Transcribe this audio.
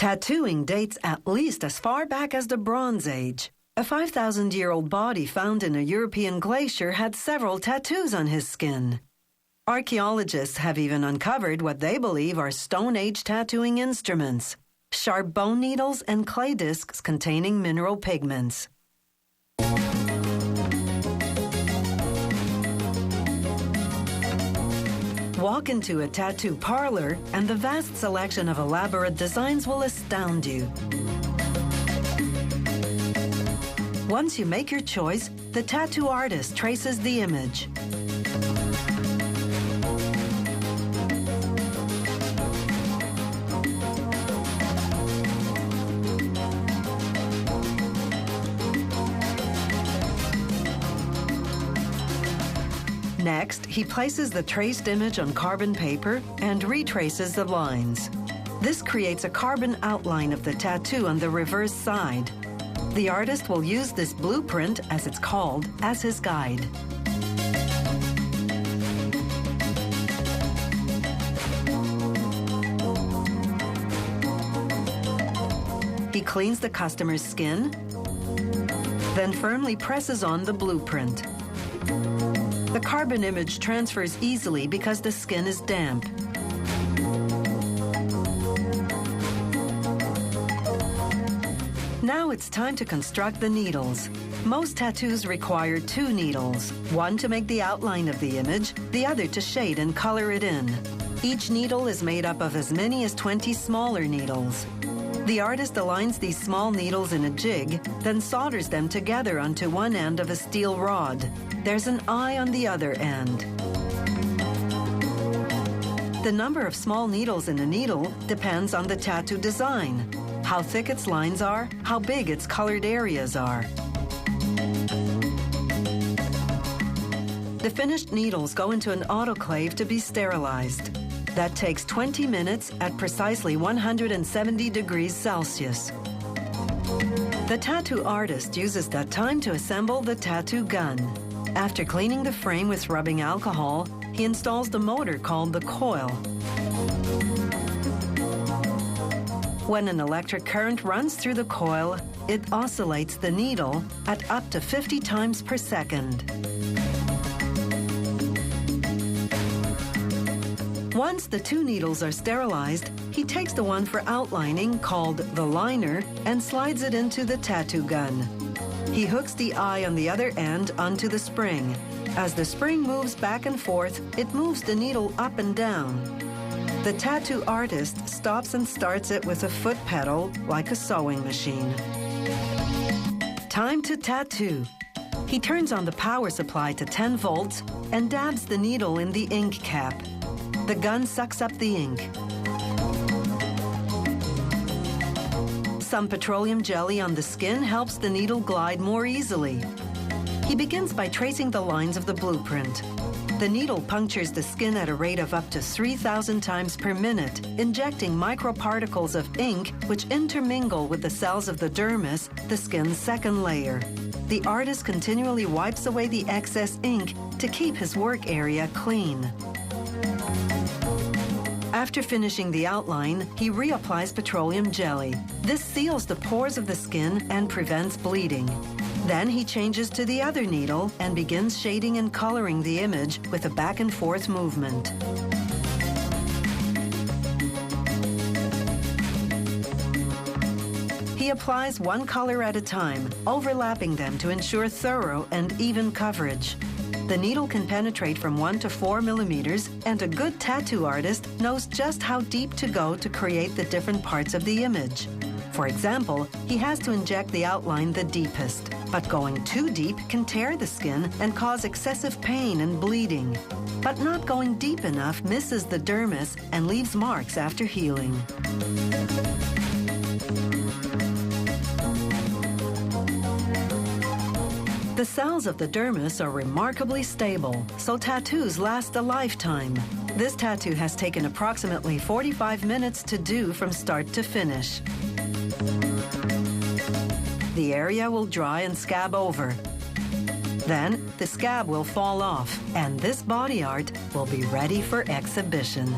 Tattooing dates at least as far back as the Bronze Age. A 5,000-year-old body found in a European glacier had several tattoos on his skin. Archaeologists have even uncovered what they believe are Stone Age tattooing instruments, sharp bone needles and clay discs containing mineral pigments. Walk into a tattoo parlor and the vast selection of elaborate designs will astound you. Once you make your choice, the tattoo artist traces the image. Next, he places the traced image on carbon paper and retraces the lines. This creates a carbon outline of the tattoo on the reverse side. The artist will use this blueprint, as it's called, as his guide. He cleans the customer's skin, then firmly presses on the blueprint. The carbon image transfers easily because the skin is damp. Now it's time to construct the needles. Most tattoos require 2 needles, one to make the outline of the image, the other to shade and color it in. Each needle is made up of as many as 20 smaller needles. The artist aligns these small needles in a jig, then solders them together onto one end of a steel rod. There's an eye on the other end. The number of small needles in a needle depends on the tattoo design, how thick its lines are, how big its colored areas are. The finished needles go into an autoclave to be sterilized. That takes 20 minutes at precisely 170 degrees Celsius. The tattoo artist uses that time to assemble the tattoo gun. After cleaning the frame with rubbing alcohol, he installs the motor called the coil. When an electric current runs through the coil, it oscillates the needle at up to 50 times per second. Once the 2 needles are sterilized, he takes the one for outlining, called the liner, and slides it into the tattoo gun. He hooks the eye on the other end onto the spring. As the spring moves back and forth, it moves the needle up and down. The tattoo artist stops and starts it with a foot pedal, like a sewing machine. Time to tattoo. He turns on the power supply to 10 volts and dabs the needle in the ink cap. The gun sucks up the ink. Some petroleum jelly on the skin helps the needle glide more easily. He begins by tracing the lines of the blueprint. The needle punctures the skin at a rate of up to 3,000 times per minute, injecting microparticles of ink which intermingle with the cells of the dermis, the skin's second layer. The artist continually wipes away the excess ink to keep his work area clean. After finishing the outline, he reapplies petroleum jelly. This seals the pores of the skin and prevents bleeding. Then he changes to the other needle and begins shading and coloring the image with a back and forth movement. He applies one color at a time, overlapping them to ensure thorough and even coverage. The needle can penetrate from 1 to 4 millimeters, and a good tattoo artist knows just how deep to go to create the different parts of the image. For example, he has to inject the outline the deepest, but going too deep can tear the skin and cause excessive pain and bleeding. But not going deep enough misses the dermis and leaves marks after healing. The cells of the dermis are remarkably stable, so tattoos last a lifetime. This tattoo has taken approximately 45 minutes to do from start to finish. The area will dry and scab over. Then, the scab will fall off, and this body art will be ready for exhibition.